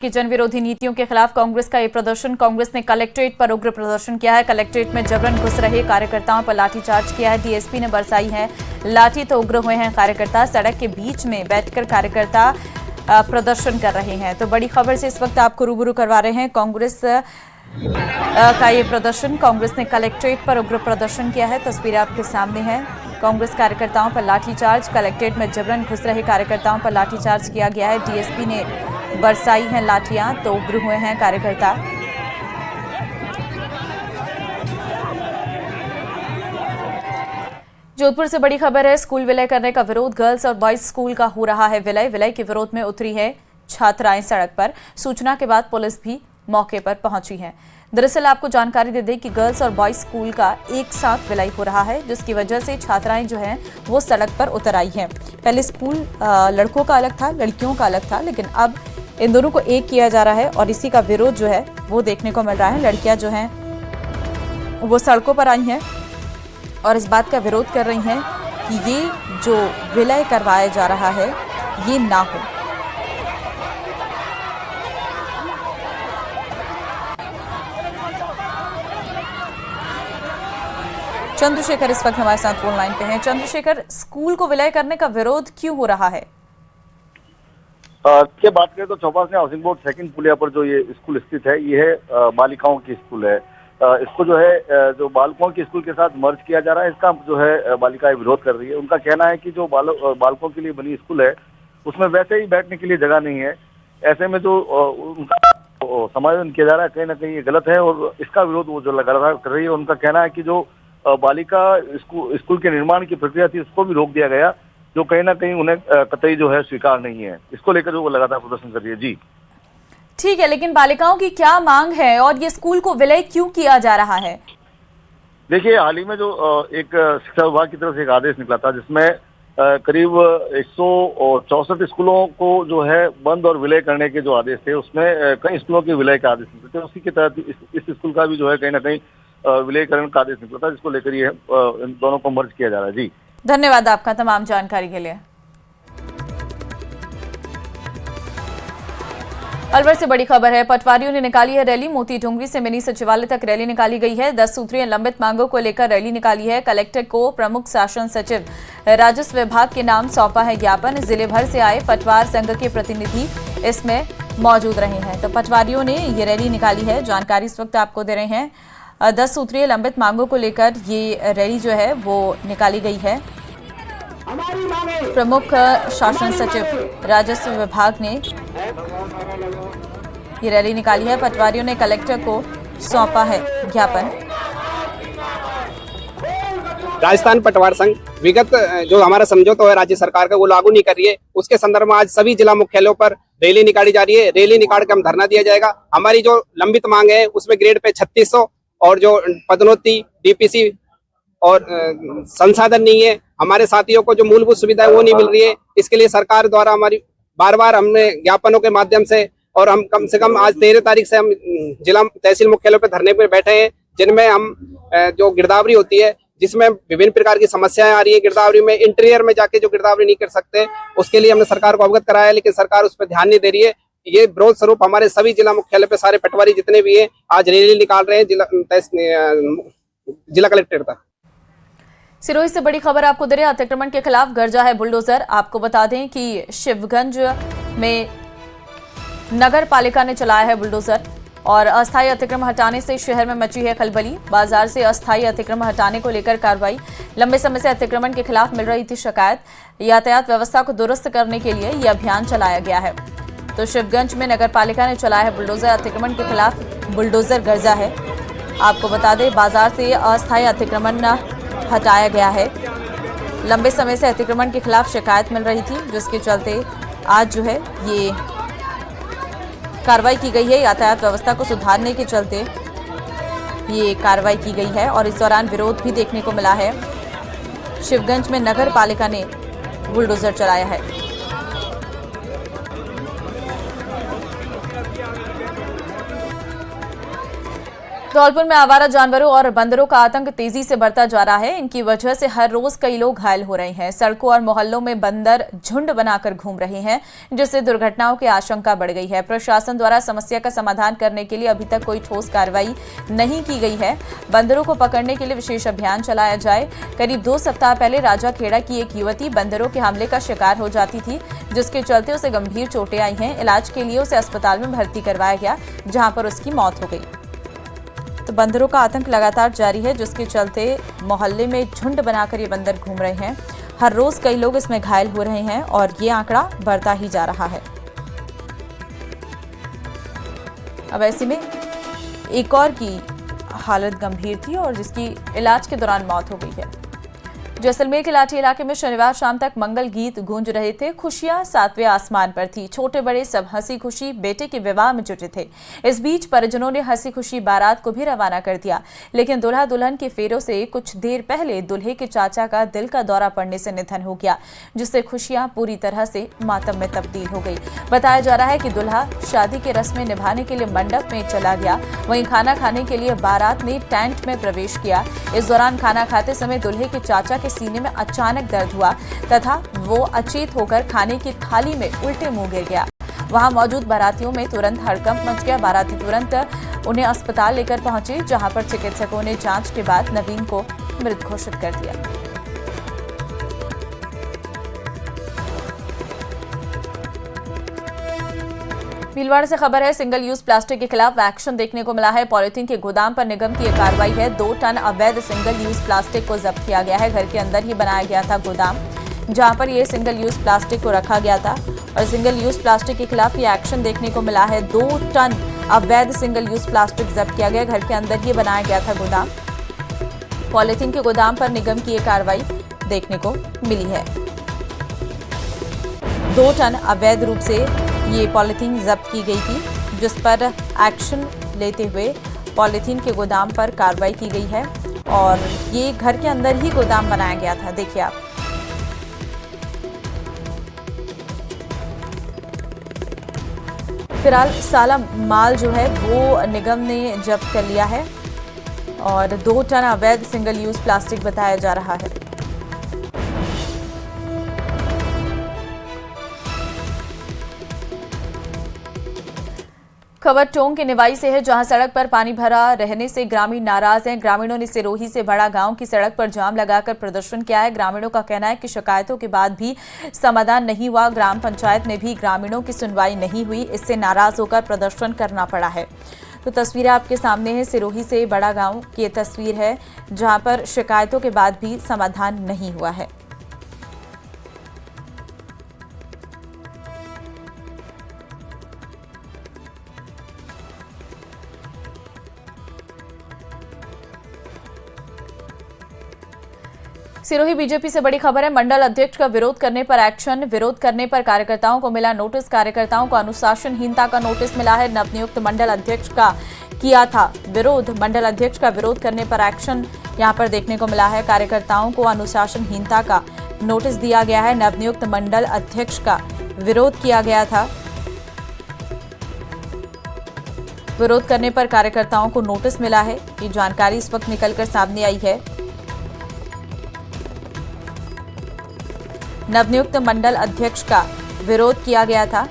की जन विरोधी नीतियों के खिलाफ कांग्रेस का ये प्रदर्शन। कांग्रेस ने कलेक्ट्रेट पर उग्र प्रदर्शन किया है। कलेक्ट्रेट में जबरन घुस रहे कार्यकर्ताओं पर लाठीचार्ज किया है। डीएसपी ने बरसाई है लाठी तो उग्र हुए हैं कार्यकर्ता। सड़क के बीच में बैठकर कार्यकर्ता प्रदर्शन कर रहे हैं। तो बड़ी खबर से इस वक्त आपको रूबरू करवा रहे हैं कांग्रेस का ये प्रदर्शन। कांग्रेस ने कलेक्ट्रेट पर उग्र प्रदर्शन किया है। तस्वीरें आपके सामने हैं। कांग्रेस कार्यकर्ताओं पर लाठीचार्ज। कलेक्ट्रेट में जबरन घुस रहे कार्यकर्ताओं पर लाठीचार्ज किया गया है। डीएसपी ने बरसाई हैं लाठियां तो उग्र हुए हैं कार्यकर्ता। जोधपुर से बड़ी खबर है। स्कूल विलय करने का विरोध। गर्ल्स और बॉयज स्कूल का हो रहा है विलय। विलय के विरोध में उतरी है छात्राएं सड़क पर। सूचना के बाद पुलिस भी मौके पर पहुंची है। दरअसल आपको जानकारी दे दें कि गर्ल्स और बॉयज स्कूल का एक साथ विलय हो रहा है, जिसकी वजह से छात्राएं जो हैं वो सड़क पर उतर आई हैं। पहले स्कूल लड़कों का अलग था, लड़कियों का अलग था, लेकिन अब इन दोनों को एक किया जा रहा है और इसी का विरोध जो है वो देखने को मिल रहा है। लड़कियां जो हैं वो सड़कों पर आई हैं और इस बात का विरोध कर रही हैं कि ये जो विलय करवाया जा रहा है ये ना हो। चंद्रशेखर इस वक्त हमारे साथ फोन लाइन पे हैं। चंद्रशेखर, स्कूल को विलय करने का विरोध क्यों हो रहा है? के बात करें तो चौपासी हाउसिंग बोर्ड सेकंड पुलिया पर जो ये स्कूल स्थित है, ये है बालिकाओं की स्कूल है। इसको जो है जो बालकों के स्कूल के साथ मर्ज किया जा रहा है, इसका जो है बालिकाएं विरोध कर रही है। उनका कहना है कि जो बालकों के लिए बनी स्कूल है उसमें वैसे ही बैठने के लिए जगह नहीं है। ऐसे में जो उनका समायोजन किया जा रहा है कहीं ना कहीं ये गलत है और इसका विरोध वो जो लगातार कर रही है। उनका कहना है कि जो बालिका स्कूल के निर्माण की प्रक्रिया थी उसको भी रोक दिया गया, जो कहीं ना कहीं उन्हें कतई जो है स्वीकार नहीं है। इसको लेकर जो वो लगातार प्रदर्शन कर रही है। जी ठीक है, लेकिन बालिकाओं की क्या मांग है और ये स्कूल को विलय क्यों किया जा रहा है? देखिए, हाल ही में जो एक शिक्षा विभाग की तरफ से एक आदेश निकला था जिसमें करीब 164 स्कूलों को जो है बंद और विलय करने के जो आदेश थे, उसमें कई स्कूलों के विलय के आदेश निकले थे। उसी के तहत इस स्कूल का भी जो है कहीं ना कहीं विलयकरण का आदेश निकला था, जिसको लेकर ये इन दोनों को मर्ज किया जा रहा है। जी धन्यवाद आपका तमाम जानकारी के लिए। अलवर से बड़ी खबर है। पटवारियों ने निकाली है रैली। मोती डोंगरी से मिनी सचिवालय तक रैली निकाली गई है। 10 सूत्रीय लंबित मांगों को लेकर रैली निकाली है। कलेक्टर को प्रमुख शासन सचिव राजस्व विभाग के नाम सौंपा है ज्ञापन। जिले भर से आए पटवार संघ के प्रतिनिधि इसमें मौजूद रहे हैं। तो पटवारियों ने ये रैली निकाली है। जानकारी इस वक्त आपको दे रहे हैं। 10 सूत्रीय लंबित मांगों को लेकर ये रैली जो है वो निकाली गई है। प्रमुख शासन सचिव राजस्व विभाग ने ये रैली निकाली है। पटवारियों ने कलेक्टर को सौंपा है ज्ञापन। राजस्थान पटवार संघ विगत जो हमारा समझौता है राज्य सरकार का वो लागू नहीं कर रही है। उसके संदर्भ में आज सभी जिला मुख्यालयों पर रैली निकाली जा रही है। रैली निकाल के हम धरना दिया जाएगा। हमारी जो लंबित मांग है उसमें ग्रेड पे 3600 और जो पदोन्नति डीपीसी और संसाधन नहीं है। हमारे साथियों को जो मूलभूत सुविधा है वो नहीं मिल रही है। इसके लिए सरकार द्वारा हमारी बार हमने ज्ञापनों के माध्यम से और हम कम से कम आज 13 तारीख से हम जिला तहसील मुख्यालय पे धरने पे बैठे हैं, जिनमें हम जो गिरदावरी होती है जिसमें विभिन्न प्रकार की समस्याएं आ रही है। गिरदावरी में इंटीरियर में जाके जो गिरदावरी नहीं कर सकते, उसके लिए हमने सरकार को अवगत कराया, लेकिन सरकार उस पर ध्यान नहीं दे रही है। ये विरोध स्वरूप हमारे सभी जिला मुख्यालय पे सारे पटवारी जितने भी हैं आज रैली निकाल रहे हैं जिला कलेक्टर तक। सिरोही से बड़ी खबर आपको दे रहे हैं। अतिक्रमण के खिलाफ गरजा है बुलडोजर। आपको बता दें कि शिवगंज में नगर पालिका ने चलाया है बुलडोजर और अस्थायी अतिक्रमण हटाने से शहर में मची है खलबली। बाजार से अस्थायी अतिक्रमण हटाने को लेकर कार्रवाई। लंबे समय से अतिक्रमण के खिलाफ मिल रही थी शिकायत। यातायात व्यवस्था को दुरुस्त करने के लिए यह अभियान चलाया गया है। तो शिवगंज में नगर पालिका ने चलाया है बुलडोजर। अतिक्रमण के खिलाफ बुलडोजर गरजा है। आपको बता दें बाजार से अस्थायी अतिक्रमण हटाया गया है। लंबे समय से अतिक्रमण के खिलाफ शिकायत मिल रही थी, जिसके चलते आज जो है ये कार्रवाई की गई है। यातायात व्यवस्था को सुधारने के चलते ये कार्रवाई की गई है और इस दौरान विरोध भी देखने को मिला है। शिवगंज में नगर पालिका ने बुलडोजर चलाया है। धौलपुर में आवारा जानवरों और बंदरों का आतंक तेजी से बढ़ता जा रहा है। इनकी वजह से हर रोज कई लोग घायल हो रहे हैं। सड़कों और मोहल्लों में बंदर झुंड बनाकर घूम रहे हैं, जिससे दुर्घटनाओं की आशंका बढ़ गई है। प्रशासन द्वारा समस्या का समाधान करने के लिए अभी तक कोई ठोस कार्रवाई नहीं की गई है। बंदरों को पकड़ने के लिए विशेष अभियान चलाया जाए। करीब 2 सप्ताह पहले राजाखेड़ा की एक युवती बंदरों के हमले का शिकार हो जाती थी, जिसके चलते उसे गंभीर चोटें आई हैं। इलाज के लिए उसे अस्पताल में भर्ती करवाया गया, जहां पर उसकी मौत हो गई। तो बंदरों का आतंक लगातार जारी है, जिसके चलते मोहल्ले में झुंड बनाकर ये बंदर घूम रहे हैं। हर रोज कई लोग इसमें घायल हो रहे हैं और ये आंकड़ा बढ़ता ही जा रहा है। अब ऐसे में एक और की हालत गंभीर थी और जिसकी इलाज के दौरान मौत हो गई है। जैसलमेर के लाठी इलाके में शनिवार शाम तक मंगल गीत गूंज रहे थे। खुशियां 7वें आसमान पर थी। छोटे बड़े सब हंसी खुशी बेटे के विवाह में जुटे थे। इस बीच परिजनों ने हंसी खुशी बारात को भी रवाना कर दिया, लेकिन दूल्हा दुल्हन के फेरों से कुछ देर पहले दूल्हे के चाचा का दिल का दौरा पड़ने से निधन हो गया, जिससे खुशियां पूरी तरह से मातम में तब्दील हो गई। बताया जा रहा है कि दूल्हा शादी की रस्में निभाने के लिए मंडप में चला गया, वहीं खाना खाने के लिए बारात ने टेंट में प्रवेश किया। इस दौरान खाना खाते समय दूल्हे के चाचा के सीने में अचानक दर्द हुआ तथा वो अचेत होकर खाने की थाली में उल्टे मुंह गिर गया। वहां मौजूद बारातियों में तुरंत हड़कंप मच गया। बाराती तुरंत उन्हें अस्पताल लेकर पहुंचे, जहां पर चिकित्सकों ने जांच के बाद नवीन को मृत घोषित कर दिया। भीलवाड़ा से खबर है, सिंगल यूज प्लास्टिक के खिलाफ एक्शन देखने को मिला है। पॉलिथीन के गोदाम पर निगम की यह कार्रवाई है। 2 टन अवैध सिंगल यूज प्लास्टिक को जब्त किया गया है। घर के अंदर ही बनाया गया था गोदाम, जहां पर यह सिंगल यूज प्लास्टिक को रखा गया था और सिंगल यूज प्लास्टिक के खिलाफ ये एक्शन देखने को मिला है। 2 टन अवैध सिंगल यूज प्लास्टिक जब्त किया गया। घर के अंदर ही बनाया गया था गोदाम। पॉलिथीन के गोदाम पर निगम की यह कार्रवाई देखने को मिली है। 2 टन अवैध रूप से ये पॉलिथीन जब्त की गई थी, जिस पर एक्शन लेते हुए पॉलिथीन के गोदाम पर कार्रवाई की गई है और ये घर के अंदर ही गोदाम बनाया गया था। देखिए आप, फिलहाल साला माल जो है वो निगम ने जब्त कर लिया है और 2 टन अवैध सिंगल यूज प्लास्टिक बताया जा रहा है। खबर टोंक के निवाई से है, जहां सड़क पर पानी भरा रहने से ग्रामीण नाराज हैं। ग्रामीणों ने सिरोही से बड़ा गांव की सड़क पर जाम लगाकर प्रदर्शन किया है। ग्रामीणों का कहना है कि शिकायतों के बाद भी समाधान नहीं हुआ। ग्राम पंचायत में भी ग्रामीणों की सुनवाई नहीं हुई, इससे नाराज होकर प्रदर्शन करना पड़ा है। तो तस्वीरें आपके सामने है, सिरोही से बड़ा गांव की तस्वीर है, जहां पर शिकायतों के बाद भी समाधान नहीं हुआ है। सिरोही बीजेपी से बड़ी खबर है, मंडल अध्यक्ष का विरोध करने पर एक्शन। विरोध करने पर कार्यकर्ताओं को मिला नोटिस। कार्यकर्ताओं को अनुशासनहीनता का नोटिस मिला है। नवनियुक्त मंडल अध्यक्ष का किया था विरोध। मंडल अध्यक्ष का विरोध करने पर एक्शन यहां पर देखने को मिला है। कार्यकर्ताओं को अनुशासनहीनता का नोटिस दिया गया है। नवनियुक्त मंडल अध्यक्ष का विरोध किया गया था। विरोध करने पर कार्यकर्ताओं को नोटिस मिला है। ये जानकारी इस वक्त निकलकर सामने आई है। नवनियुक्त मंडल अध्यक्ष का विरोध किया गया था।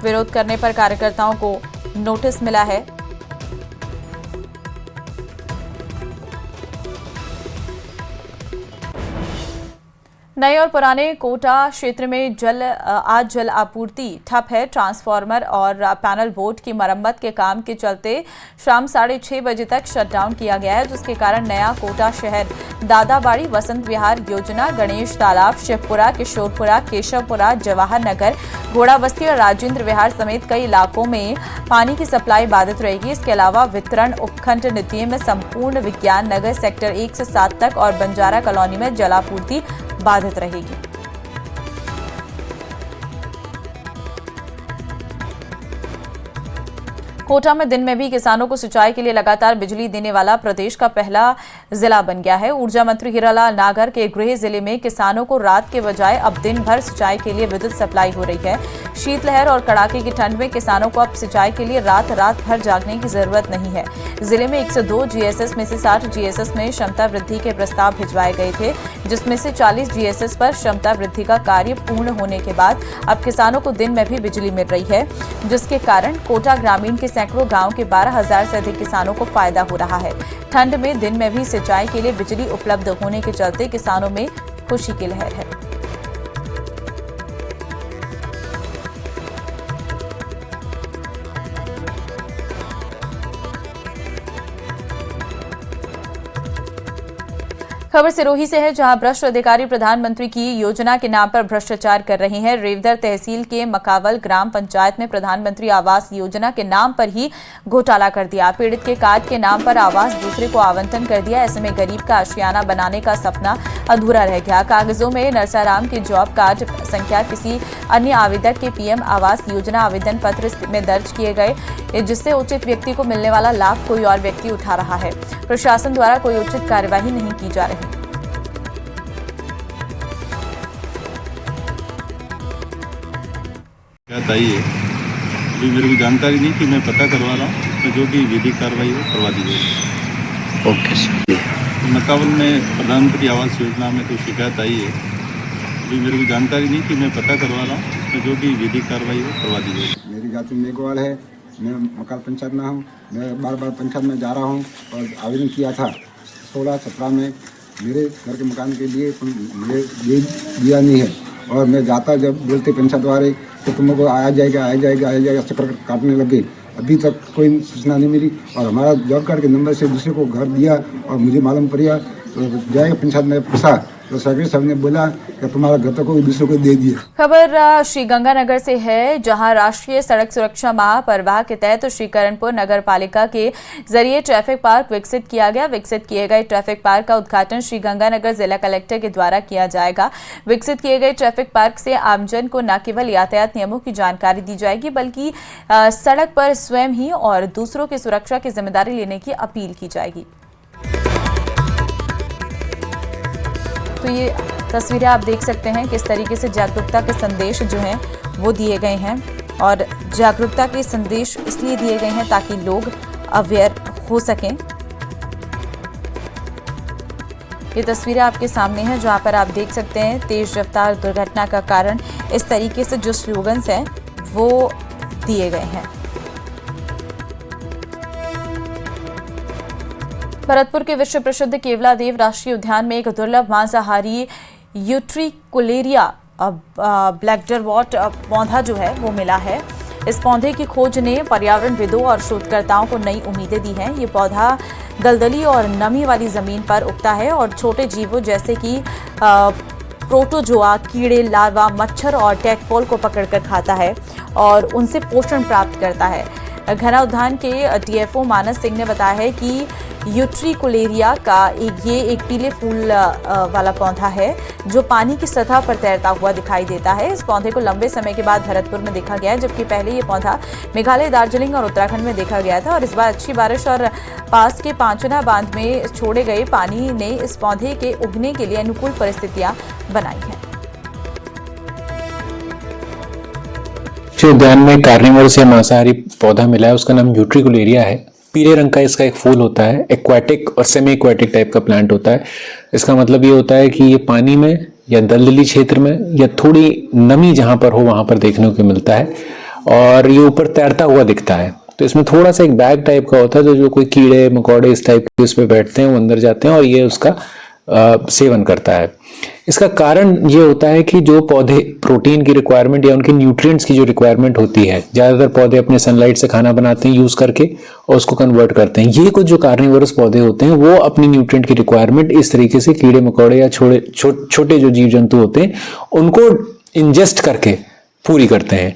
विरोध करने पर कार्यकर्ताओं को नोटिस मिला है। नए और पुराने कोटा क्षेत्र में आज जल आपूर्ति ठप है। ट्रांसफार्मर और पैनल बोर्ड की मरम्मत के काम के चलते शाम 6:30 बजे तक शटडाउन किया गया है, जिसके कारण नया कोटा शहर, दादाबाड़ी, वसंत विहार योजना, गणेश तालाब, शिवपुरा, किशोरपुरा, केशवपुरा, जवाहर नगर, घोड़ा बस्ती और राजेंद्र विहार समेत कई इलाकों में पानी की सप्लाई बाधित रहेगी। इसके अलावा वितरण उपखंड नीति में संपूर्ण विज्ञान नगर सेक्टर 1 से 7 तक और बंजारा कॉलोनी में जलापूर्ति बाधित रहेगी। कोटा में दिन में भी किसानों को सिंचाई के लिए लगातार बिजली देने वाला प्रदेश का पहला जिला बन गया है। ऊर्जा मंत्री हीरालाल नागर के गृह जिले में किसानों को रात के बजाय अब दिन भर सिंचाई के लिए विद्युत सप्लाई हो रही है। शीतलहर और कड़ाके की ठंड में किसानों को अब सिंचाई के लिए रात भर जागने की जरूरत नहीं है। जिले में 102 जीएसएस में से 60 जीएसएस में क्षमता वृद्धि के प्रस्ताव भिजवाए गए थे, जिसमें से 40 जीएसएस पर क्षमता वृद्धि का कार्य पूर्ण होने के बाद अब किसानों को दिन में भी बिजली मिल रही है, जिसके कारण कोटा ग्रामीण के सैकड़ों गांव के 12,000 से अधिक किसानों को फायदा हो रहा है। ठंड में दिन में भी सिंचाई के लिए बिजली उपलब्ध होने के चलते किसानों में खुशी की लहर है। खबर सिरोही से है, जहां भ्रष्ट अधिकारी प्रधानमंत्री की योजना के नाम पर भ्रष्टाचार कर रहे हैं। रेवदर तहसील के मकावल ग्राम पंचायत में प्रधानमंत्री आवास योजना के नाम पर ही घोटाला कर दिया। पीड़ित के कार्ड के नाम पर आवास दूसरे को आवंटन कर दिया। ऐसे में गरीब का आशियाना बनाने का सपना अधूरा रह गया। कागजों में नरसाराम की जॉब कार्ड संख्या किसी अन्य आवेदक के पीएम आवास योजना आवेदन पत्र में दर्ज किए गए, जिससे उचित व्यक्ति को मिलने वाला लाभ कोई और व्यक्ति उठा रहा है। प्रशासन द्वारा कोई उचित कार्यवाही नहीं की जा रही। आई है, अभी मेरे को जानकारी नहीं कि मैं पता करवा रहा हूँ, उसमें जो भी विधिक कार्रवाई हो करवा दी जाएगी। Okay sir. मकावल में प्रधानमंत्री आवास योजना में कोई शिकायत आई है, अभी मेरे को जानकारी नहीं कि मैं पता करवा रहा हूँ, उसमें जो भी विधिक कार्रवाई हो करवा दी जाएगी। मेरी जाति मेघवाल है, मैं मकाल पंचायत में हूँ। मैं बार पंचायत में जा रहा हूँ और आवेदन किया था 16-17 में मेरे घर के मकान के लिए, मुझे ये दिया नहीं है। और मैं जाता जब बोलते पंचायत वाले तो तुमको आ जाएगा चक्कर काटने लगे। अभी तक कोई सूचना नहीं मिली और हमारा जॉब कार्ड के नंबर से दूसरे को घर दिया और मुझे मालूम पड़ा तो जाएगा पंचायत में फंसा तो सेक्रेटरी साहब ने बोला कि तुम्हारा घर तो कोई दूसरे को दे दिया। खबर श्रीगंगानगर से है, जहां राष्ट्रीय सड़क सुरक्षा माह परवाह के तहत श्रीकरणपुर नगर पालिका के जरिए ट्रैफिक पार्क विकसित किया गया। विकसित किए गए ट्रैफिक पार्क का उद्घाटन श्रीगंगानगर जिला कलेक्टर के द्वारा किया जाएगा। विकसित किए गए ट्रैफिक पार्क से आमजन को न केवल यातायात नियमों की जानकारी दी जाएगी, बल्कि सड़क पर स्वयं ही और दूसरों की सुरक्षा की जिम्मेदारी लेने की अपील की जाएगी। तो ये तस्वीरें आप देख सकते हैं किस तरीके से जागरूकता के संदेश जो हैं वो दिए गए हैं, और जागरूकता के संदेश इसलिए दिए गए हैं ताकि लोग अवेयर हो सकें। ये तस्वीरें आपके सामने हैं, जहां पर आप देख सकते हैं तेज रफ्तार दुर्घटना का कारण इस तरीके से जो स्लोगन्स हैं वो दिए गए हैं। भरतपुर के विश्व प्रसिद्ध केवलादेव राष्ट्रीय उद्यान में एक दुर्लभ मांसाहारी यूट्रिकुलेरिया ब्लैकडरवॉट पौधा जो है वो मिला है। इस पौधे की खोज ने पर्यावरणविदों और शोधकर्ताओं को नई उम्मीदें दी हैं। ये पौधा दलदली और नमी वाली जमीन पर उगता है और छोटे जीवों जैसे कि प्रोटोजोआ, कीड़े, लार्वा, मच्छर और टैडपोल को पकड़कर खाता है और उनसे पोषण प्राप्त करता है। घना उद्यान के डीएफओ मानस सिंह ने बताया है कि यूट्रिकुलेरिया का एक पीले फूल वाला पौधा है जो पानी की सतह पर तैरता हुआ दिखाई देता है। इस पौधे को लंबे समय के बाद भरतपुर में देखा गया है, जबकि पहले ये पौधा मेघालय, दार्जिलिंग और उत्तराखंड में देखा गया था। और इस बार अच्छी बारिश और पास के पांचना बांध में छोड़े गए पानी ने इस पौधे के उगने के लिए अनुकूल परिस्थितियां बनाई हैं। उद्यान में कार्निवोरस या मांसाहारी पौधा मिला है, उसका नाम यूट्रिकुलेरिया है। पीले रंग का इसका एक फूल होता है। एक्वाटिक और सेमी एक्वाटिक टाइप का प्लांट होता है। इसका मतलब ये होता है कि ये पानी में या दलदली क्षेत्र में या थोड़ी नमी जहां पर हो वहां पर देखने को मिलता है और ये ऊपर तैरता हुआ दिखता है। तो इसमें थोड़ा सा एक बैग टाइप का होता है, तो जो कोई कीड़े मकोड़े इस टाइप के उस पर बैठते हैं वो अंदर जाते हैं और ये उसका सेवन करता है। इसका कारण ये होता है कि जो पौधे प्रोटीन की रिक्वायरमेंट या उनके न्यूट्रिएंट्स की जो रिक्वायरमेंट होती है, ज्यादातर पौधे अपने सनलाइट से खाना बनाते हैं यूज करके और उसको कन्वर्ट करते हैं। ये कुछ जो कार्निवोरस पौधे होते हैं वो अपनी न्यूट्रिएंट की रिक्वायरमेंट इस तरीके से कीड़े मकोड़े या छोटे जो जीव जंतु होते हैं उनको इंजेस्ट करके पूरी करते हैं।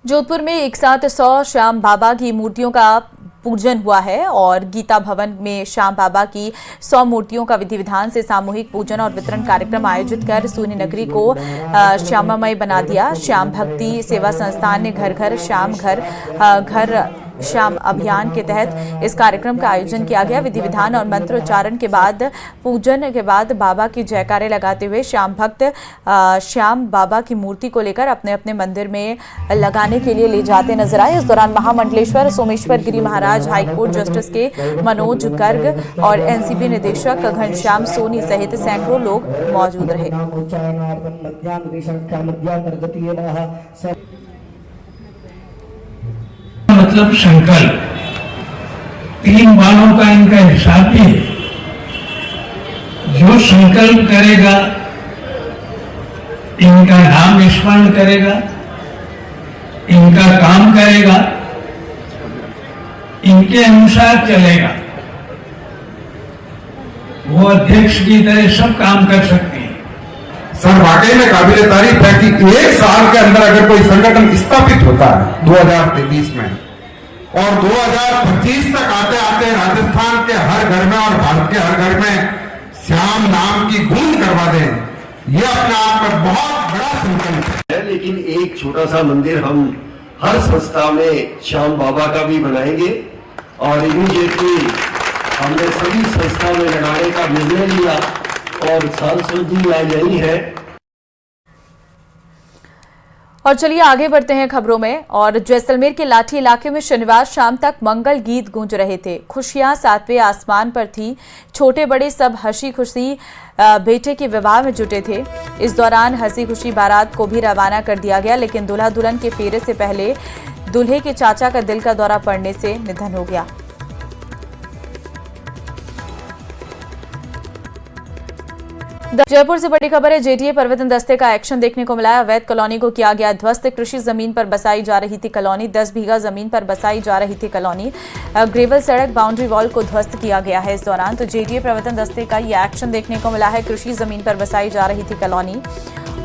जोधपुर में एक साथ 100 श्याम बाबा की मूर्तियों का पूजन हुआ है और गीता भवन में श्याम बाबा की 100 मूर्तियों का विधि विधान से सामूहिक पूजन और वितरण कार्यक्रम आयोजित कर सूर्य नगरी को श्याममय बना दिया। श्याम भक्ति सेवा संस्थान ने घर घर श्याम घर श्याम अभियान के तहत इस कार्यक्रम का आयोजन किया गया। विधि विधान और मंत्रोच्चारण के बाद पूजन के बाद बाबा की जयकारे लगाते हुए श्याम भक्त श्याम बाबा की मूर्ति को लेकर अपने अपने मंदिर में लगाने के लिए ले जाते नजर आए। इस दौरान महामंडलेश्वर सोमेश्वर गिरी महाराज, हाईकोर्ट जस्टिस के मनोज गर्ग और एनसीबी निदेशक घनश्याम सोनी सहित सैकड़ों लोग मौजूद रहे। मतलब संकल्प, 3 बाणों का इनका हिसाब भी है। जो संकल्प करेगा, इनका नाम स्मरण करेगा, इनका काम करेगा, इनके अनुसार चलेगा, वो अध्यक्ष की तरह सब काम कर सकते हैं। सर वाकई में काबिल तारीफ है कि 1 साल के अंदर अगर कोई संगठन स्थापित होता है 2023 में और 2025 तक आते आते राजस्थान के हर घर में और भारत के हर घर में श्याम नाम की गूंज करवा दें, ये अपने आप में बहुत बड़ा संकल्प है। लेकिन एक छोटा सा मंदिर हम हर संस्था में श्याम बाबा का भी बनाएंगे और इमीडिएटली हमने सभी संस्था में लगाने का निर्णय लिया और सांसद जी आज यही है। और चलिए आगे बढ़ते हैं खबरों में। और जैसलमेर के लाठी इलाके में शनिवार शाम तक मंगल गीत गूंज रहे थे। खुशियां 7वें आसमान पर थी। छोटे बड़े सब हंसी खुशी बेटे के विवाह में जुटे थे। इस दौरान हंसी खुशी बारात को भी रवाना कर दिया गया, लेकिन दूल्हा दुल्हन के फेरे से पहले दूल्हे के चाचा का दिल का दौरा पड़ने से निधन हो गया। जयपुर से बड़ी खबर है। जेडीए प्रवर्तन दस्ते का एक्शन देखने को मिला है। अवैध कॉलोनी को किया गया ध्वस्त। कृषि जमीन पर बसाई जा रही थी कॉलोनी, 10 बीघा जमीन पर बसाई जा रही थी कॉलोनी। ग्रेवल सड़क बाउंड्री वॉल को ध्वस्त किया गया है। इस दौरान तो जेडीए प्रवर्तन दस्ते का ये एक्शन देखने को मिला है। कृषि जमीन पर बसाई जा रही थी कॉलोनी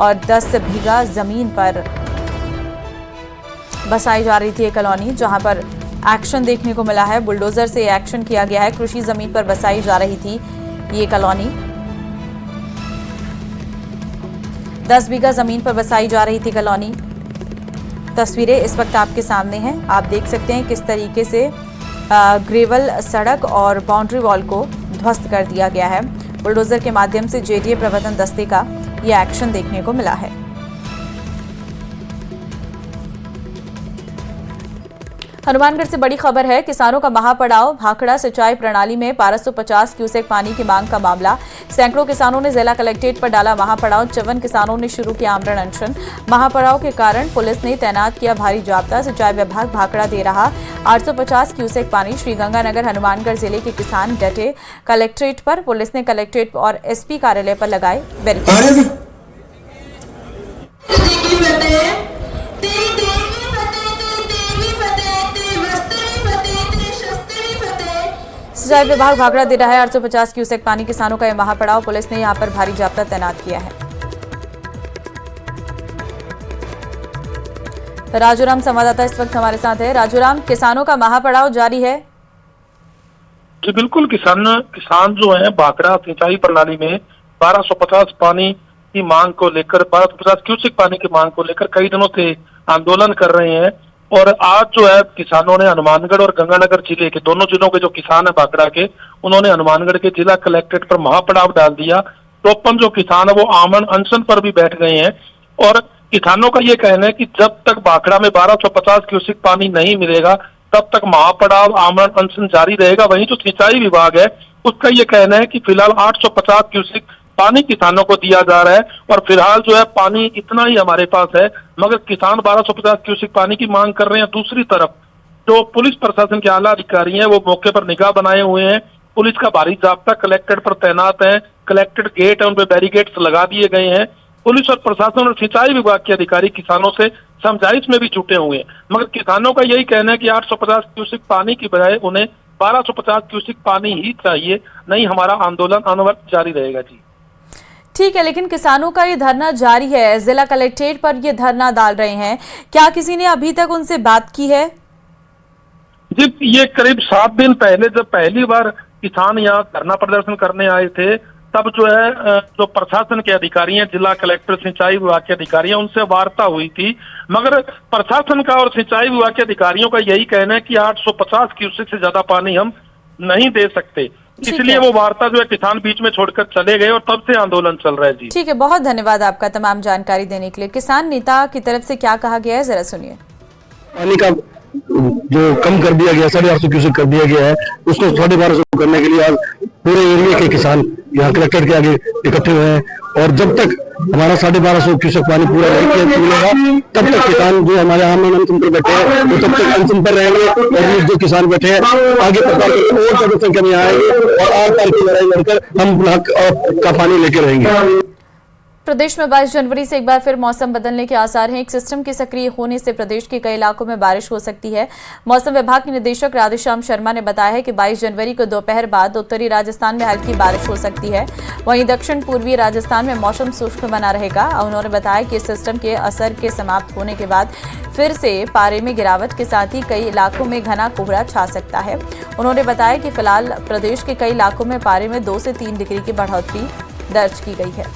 और 10 बीघा जमीन पर बसाई जा रही थी एक कॉलोनी, जहां पर एक्शन देखने को मिला है। बुलडोजर से एक्शन किया गया है। कृषि जमीन पर बसाई जा रही थी ये कॉलोनी, 10 बीघा जमीन पर बसाई जा रही थी कॉलोनी। तस्वीरें इस वक्त आपके सामने हैं। आप देख सकते हैं किस तरीके से ग्रेवल सड़क और बाउंड्री वॉल को ध्वस्त कर दिया गया है। बुलडोजर के माध्यम से जेडीए प्रवर्तन दस्ते का यह एक्शन देखने को मिला है। हनुमानगढ़ से बड़ी खबर है। किसानों का महापड़ाव। भाखड़ा सिंचाई प्रणाली में 1250 क्यूसेक पानी की मांग का मामला। सैकड़ों किसानों ने जिला कलेक्ट्रेट पर डाला महापड़ाव। 54 किसानों ने शुरू किया आमरण अनशन। महापड़ाव के कारण पुलिस ने तैनात किया भारी जाब्ता। सिंचाई विभाग भाखड़ा दे रहा 850 क्यूसेक पानी। श्रीगंगानगर हनुमानगढ़ जिले के किसान डटे कलेक्ट्रेट पर। पुलिस ने कलेक्ट्रेट और एसपी कार्यालय पर लगाए बैरिकेड। सिंचाई विभाग भाखड़ा दे रहा है 850 क्यूसेक पानी। किसानों का यह महापड़ाव। पुलिस ने यहां पर भारी जाब्ता तैनात किया है। राजूराम संवाददाता इस वक्त हमारे साथ है। राजूराम, किसानों का महापड़ाव जारी है? जी बिल्कुल। किसान जो है भाखड़ा सिंचाई प्रणाली में 1250 पानी की मांग को लेकर 1250 क्यूसेक पानी की मांग को लेकर कई दिनों से आंदोलन कर रहे हैं। और आज जो है किसानों ने हनुमानगढ़ और गंगानगर जिले के दोनों जिलों के जो किसान है भाखड़ा के, उन्होंने हनुमानगढ़ के जिला कलेक्ट्रेट पर महापड़ाव डाल दिया। 53 जो किसान है वो आमरण अनशन पर भी बैठ गए हैं। और किसानों का ये कहना है कि जब तक भाखड़ा में 1250 क्यूसेक पानी नहीं मिलेगा तब तक महापड़ाव आमरण अनशन जारी रहेगा। वहीं जो सिंचाई विभाग है उसका ये कहना है कि फिलहाल 850 क्यूसेक पानी किसानों को दिया जा रहा है और फिलहाल जो है पानी इतना ही हमारे पास है, मगर किसान 1250 क्यूसेक पानी की मांग कर रहे हैं। दूसरी तरफ जो पुलिस प्रशासन के आला अधिकारी हैं वो मौके पर निगाह बनाए हुए हैं। पुलिस का भारी जाब्ता कलेक्ट्रेट पर तैनात है। कलेक्ट्रेट गेट है उन पर बैरिकेड्स लगा दिए गए हैं। पुलिस और प्रशासन और सिंचाई विभाग के अधिकारी किसानों से समझाइश में भी जुटे हुए हैं, मगर किसानों का यही कहना है कि 850 क्यूसेक पानी की बजाय उन्हें 1250 क्यूसेक पानी ही चाहिए, नहीं हमारा आंदोलन अनवरत जारी रहेगा। जी ठीक है, लेकिन किसानों का ये धरना जारी है। जिला कलेक्ट्रेट पर ये धरना डाल रहे हैं। क्या किसी ने अभी तक उनसे बात की है? जी, ये करीब 7 दिन पहले जब पहली बार किसान यहाँ धरना प्रदर्शन करने आए थे, तब जो है जो प्रशासन के अधिकारी हैं, जिला कलेक्टर, सिंचाई विभाग के अधिकारी हैं, उनसे वार्ता हुई थी। मगर प्रशासन का और सिंचाई विभाग के अधिकारियों का यही कहना है कि 850 क्यूसेक से ज्यादा पानी हम नहीं दे सकते, इसलिए वो वार्ता जो है किसान बीच में छोड़कर चले गए और तब से आंदोलन चल रहा है। जी ठीक है, बहुत धन्यवाद आपका तमाम जानकारी देने के लिए। किसान नेता की तरफ से क्या कहा गया है, जरा सुनिए। पानी का जो कम कर दिया गया, 850 क्यूसेक कर दिया गया है, उसको 1250 करने के लिए आज पूरे एरिया के किसान यहाँ कलेक्टर के आगे इकट्ठे हुए हैं। और जब तक हमारा 1250 क्यूसेक पानी पूरा नहीं मिलेगा, तब तक किसान जो हमारे अनशन पर बैठे हैं वो तब तक अनशन पर रहेंगे। और जो किसान बैठे हैं आगे प्रचार करके और ज्यादा संख्या में आएंगे और 8 तारीख की लड़ाई लड़कर हम का पानी लेके रहेंगे। प्रदेश में 22 जनवरी से एक बार फिर मौसम बदलने के आसार हैं। एक सिस्टम के सक्रिय होने से प्रदेश के कई इलाकों में बारिश हो सकती है। मौसम विभाग के निदेशक राधेश्याम शर्मा ने बताया है कि 22 जनवरी को दोपहर बाद उत्तरी राजस्थान में हल्की बारिश हो सकती है। वहीं दक्षिण पूर्वी राजस्थान में मौसम शुष्क बना रहेगा। उन्होंने बताया कि इस सिस्टम के असर के समाप्त होने के बाद फिर से पारे में गिरावट के साथ ही कई इलाकों में घना कोहरा छा सकता है। उन्होंने बताया कि फिलहाल प्रदेश के कई इलाकों में पारे में 2 से 3 डिग्री की बढ़ोतरी दर्ज की गई है।